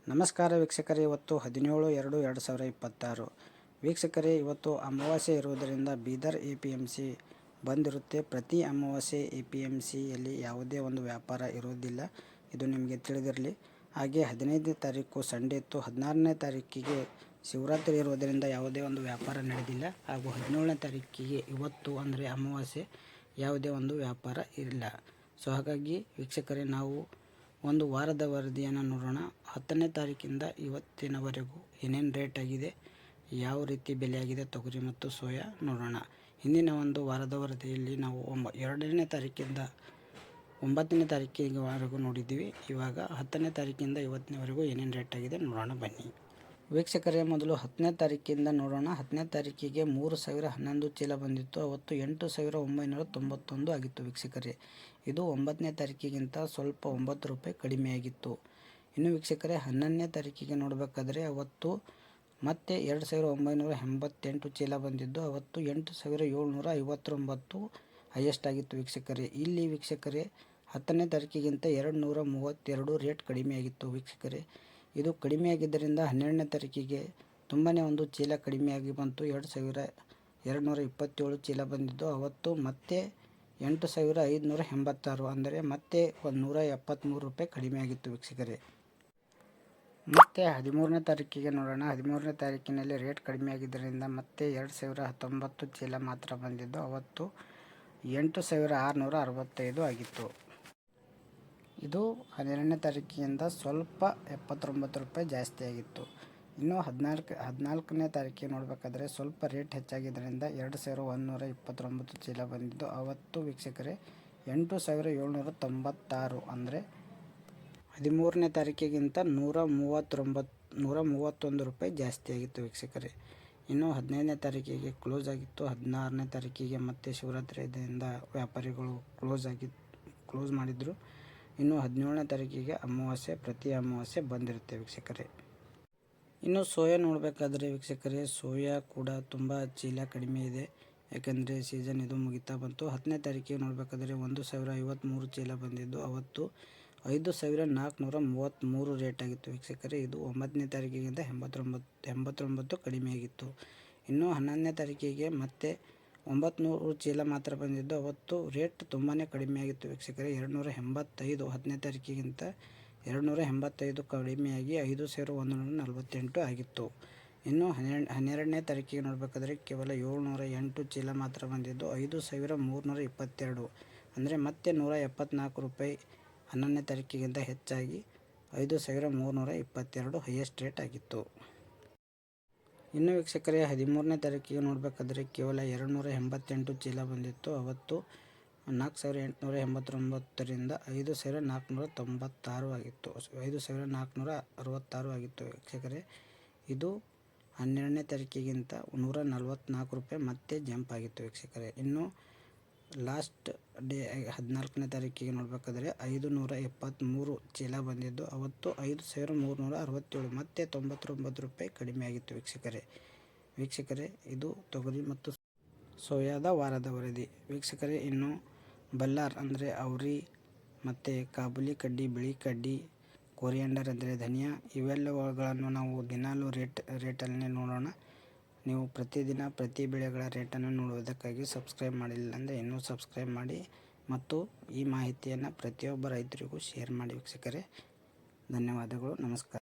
ನಮಸ್ಕಾರ ವೀಕ್ಷಕರೇ, ಇವತ್ತು 17/2/2026 ವೀಕ್ಷಕರೇ, ಇವತ್ತು ಅಮಾವಾಸ್ಯೆ ಇರುವುದರಿಂದ ಬೀದರ್ APMC ಬಂದಿರುತ್ತೆ. ಪ್ರತಿ ಅಮಾವಾಸ್ಯೆ APMCಯಲ್ಲಿ ಯಾವುದೇ ಒಂದು ವ್ಯಾಪಾರ ಇರುವುದಿಲ್ಲ, ಇದು ನಿಮಗೆ ತಿಳಿದಿರಲಿ. ಹಾಗೆ 15ನೇ ತಾರೀಕು ಸಂಡೇ ಇತ್ತು, 16ನೇ ತಾರೀಕಿಗೆ ಶಿವರಾತ್ರಿ ಇರುವುದರಿಂದ ಯಾವುದೇ ಒಂದು ವ್ಯಾಪಾರ ನಡೆದಿಲ್ಲ. ಹಾಗೂ 17ನೇ ತಾರೀಕಿಗೆ ಇವತ್ತು ಅಂದರೆ ಅಮಾವಾಸ್ಯೆ ಯಾವುದೇ ಒಂದು ವ್ಯಾಪಾರ ಇಲ್ಲ. ಸೊ ಹಾಗಾಗಿ ವೀಕ್ಷಕರೇ, ನಾವು ಒಂದು ವಾರದ ವರದಿಯನ್ನು ನೋಡೋಣ. 10ನೇ ತಾರೀಕಿಂದ ಇವತ್ತಿನವರೆಗೂ ಏನೇನು ರೇಟ್ ಆಗಿದೆ, ಯಾವ ರೀತಿ ಬೆಲೆ ಆಗಿದೆ ತೊಗರಿ ಮತ್ತು ಸೋಯಾ ನೋಡೋಣ. ಹಿಂದಿನ ಒಂದು ವಾರದ ವರದಿಯಲ್ಲಿ ನಾವು 2ನೇ ತಾರೀಕಿಂದ 9ನೇ ತಾರೀಕಿನವರೆಗೂ ನೋಡಿದ್ದೀವಿ. ಇವಾಗ 10ನೇ ತಾರೀಕಿಂದ ಇವತ್ತಿನವರೆಗೂ ಏನೇನು ರೇಟ್ ಆಗಿದೆ ನೋಡೋಣ ಬನ್ನಿ. ವೀಕ್ಷಕರೇ, ಮೊದಲು 10ನೇ ತಾರೀಕಿಂದ ನೋಡೋಣ. 10ನೇ ತಾರೀಕಿಗೆ 3011 ಚೀಲ ಬಂದಿತ್ತು. ಅವತ್ತು 8991 ಆಗಿತ್ತು ವೀಕ್ಷಕರೇ. ಇದು 9ನೇ ತಾರೀಕಿಗಿಂತ ಸ್ವಲ್ಪ 9 ರೂಪಾಯಿ ಕಡಿಮೆಯಾಗಿತ್ತು. ಇನ್ನು ವೀಕ್ಷಕರೇ, 11ನೇ ತಾರೀಕಿಗೆ ನೋಡಬೇಕಾದ್ರೆ ಅವತ್ತು ಮತ್ತೆ 2988 ಚೀಲ ಬಂದಿದ್ದು. ಅವತ್ತು 8759 ಹೈಯೆಸ್ಟ್ ಆಗಿತ್ತು ವೀಕ್ಷಕರೇ. ಇಲ್ಲಿ ವೀಕ್ಷಕರೇ 10ನೇ ತಾರೀಕಿಗಿಂತ 232 ರೇಟ್ ಕಡಿಮೆಯಾಗಿತ್ತು ವೀಕ್ಷಕರೇ. ಇದು ಕಡಿಮೆಯಾಗಿದ್ದರಿಂದ 12ನೇ ತಾರೀಕಿಗೆ ತುಂಬಾ ಒಂದು ಚೀಲ ಕಡಿಮೆಯಾಗಿ ಬಂತು. 2227 ಚೀಲ ಬಂದಿದ್ದು. ಅವತ್ತು ಮತ್ತೆ 8586 ಅಂದರೆ ಮತ್ತೆ 173 ರೂಪಾಯಿ ಕಡಿಮೆಯಾಗಿತ್ತು ವೀಕ್ಷಕರೇ. ಮತ್ತು 13ನೇ ತಾರೀಕಿಗೆ ನೋಡೋಣ. 13ನೇ ತಾರೀಕಿನಲ್ಲಿ ರೇಟ್ ಕಡಿಮೆಯಾಗಿದ್ದರಿಂದ ಮತ್ತೆ 2019 ಚೀಲ ಮಾತ್ರ ಬಂದಿದ್ದು. ಅವತ್ತು 8665 ಆಗಿತ್ತು. ಇದು 12ನೇ ತಾರೀಕಿನಿಂದ ಸ್ವಲ್ಪ 79 ರೂಪಾಯಿ ಜಾಸ್ತಿ ಆಗಿತ್ತು. ಇನ್ನು 14ನೇ ತಾರೀಕಿಗೆ ನೋಡಬೇಕಾದ್ರೆ ಸ್ವಲ್ಪ ರೇಟ್ ಹೆಚ್ಚಾಗಿದ್ದರಿಂದ 2129 ಚೀಲ ಬಂದಿದ್ದು. ಅವತ್ತು ವೀಕ್ಷಕರೇ 8796 ಅಂದರೆ 13ನೇ ತಾರೀಕಿಗಿಂತ 131 ರೂಪಾಯಿ ಜಾಸ್ತಿ ಆಗಿತ್ತು ವೀಕ್ಷಕರೇ. ಇನ್ನು 15ನೇ ತಾರೀಕಿಗೆ ಕ್ಲೋಸ್ ಆಗಿತ್ತು. 16ನೇ ತಾರೀಕಿಗೆ ಮತ್ತೆ ಶಿವರಾತ್ರಿ ಇದರಿಂದ ವ್ಯಾಪಾರಿಗಳು ಕ್ಲೋಸ್ ಮಾಡಿದರು. ಇನ್ನು 17ನೇ ತಾರೀಕಿಗೆ ಅಮಾವಾಸ್ಯೆ, ಪ್ರತಿ ಅಮಾವಾಸ್ಯೆ ಬಂದಿರುತ್ತೆ ವೀಕ್ಷಕರೇ. ಇನ್ನು ಸೋಯಾ ನೋಡಬೇಕಾದ್ರೆ ವೀಕ್ಷಕರೇ, ಸೋಯಾ ಕೂಡ ತುಂಬ ಚೀಲ ಕಡಿಮೆ ಇದೆ, ಯಾಕೆಂದರೆ ಸೀಸನ್ ಇದು ಮುಗಿತಾ ಬಂತು. 10ನೇ ತಾರೀಕಿಗೆ ನೋಡಬೇಕಾದ್ರೆ 1053 ಚೀಲ ಬಂದಿದ್ದು. ಅವತ್ತು 5433 ರೇಟ್ ಆಗಿತ್ತು ವೀಕ್ಷಕರೇ. ಇದು 9ನೇ ತಾರೀಕಿಗಿಂತ 89 ಕಡಿಮೆಯಾಗಿತ್ತು. ಇನ್ನು 11ನೇ ತಾರೀಕಿಗೆ ಮತ್ತೆ 900 ಚೀಲ ಮಾತ್ರ ಬಂದಿದ್ದು. ಅವತ್ತು ರೇಟ್ ತುಂಬಾ ಕಡಿಮೆಯಾಗಿತ್ತು ವೀಕ್ಷಕರೇ. 285 10ನೇ ತಾರೀಕಿಗಿಂತ 285 ಕಡಿಮೆಯಾಗಿ 5148 ಆಗಿತ್ತು. ಇನ್ನು 12ನೇ ತಾರೀಕಿಗೆ ನೋಡಬೇಕಾದ್ರೆ ಕೇವಲ 708 ಚೀಲ ಮಾತ್ರ ಬಂದಿದ್ದು. 5322 ಅಂದರೆ ಮತ್ತೆ 174 ರೂಪಾಯಿ 11ನೇ ತಾರೀಕಿಗಿಂತ ಹೆಚ್ಚಾಗಿ 5322 ಹೈಯೆಸ್ಟ್ ರೇಟ್ ಆಗಿತ್ತು. ಇನ್ನು ವೀಕ್ಷಕರೇ, 13ನೇ ತಾರೀಕಿಗೆ ನೋಡಬೇಕಾದ್ರೆ ಕೇವಲ 288 ಚೀಲ ಬಂದಿತ್ತು. ಅವತ್ತು 4889ರಿಂದ 5496 ಆಗಿತ್ತು. 5466 ಆಗಿತ್ತು ವೀಕ್ಷಕರೇ. ಇದು 12ನೇ ತಾರೀಕಿಗಿಂತ 144 ರೂಪಾಯಿ ಮತ್ತೆ ಜಂಪ್ ಆಗಿತ್ತು ವೀಕ್ಷಕರೇ. ಇನ್ನು ಲಾಸ್ಟ್ ಡೇ 14ನೇ ತಾರೀಕಿಗೆ ನೋಡಬೇಕಾದ್ರೆ 573 ಚೀಲ ಬಂದಿದ್ದು. ಅವತ್ತು 5367 ಮತ್ತೆ 99 ರೂಪಾಯಿ ಕಡಿಮೆ ಆಗಿತ್ತು ವೀಕ್ಷಕರೇ. ಇದು ತೊಗರಿ ಮತ್ತು ಸೋಯಾದ ವಾರದ ವರದಿ ವೀಕ್ಷಕರೇ. ಇನ್ನು ಬಲ್ಲಾರ್ ಅಂದರೆ ಅವ್ರಿ ಮತ್ತು ಕಾಬೂಲಿ ಕಡ್ಡಿ, ಬಿಳಿ ಕಡ್ಡಿ, ಕೊರಿಯಂಡರ್ ಅಂದರೆ ಧನಿಯಾ, ಇವೆಲ್ಲವುಗಳನ್ನು ನಾವು ದಿನಾಲೂ ರೇಟಲ್ಲೇ ನೋಡೋಣ. ನೀವು ಪ್ರತಿದಿನ ಪ್ರತಿ ಬೆಳೆಗಳ ರೇಟನ್ನು ನೋಡುವುದಕ್ಕಾಗಿ ಸಬ್ಸ್ಕ್ರೈಬ್ ಮಾಡಿಲ್ಲ ಅಂದರೆ ಇನ್ನೂ ಸಬ್ಸ್ಕ್ರೈಬ್ ಮಾಡಿ ಮತ್ತು ಈ ಮಾಹಿತಿಯನ್ನು ಪ್ರತಿಯೊಬ್ಬ ರೈತರಿಗೂ ಶೇರ್ ಮಾಡಿ ವೀಕ್ಷಕರೇ. ಧನ್ಯವಾದಗಳು, ನಮಸ್ಕಾರ.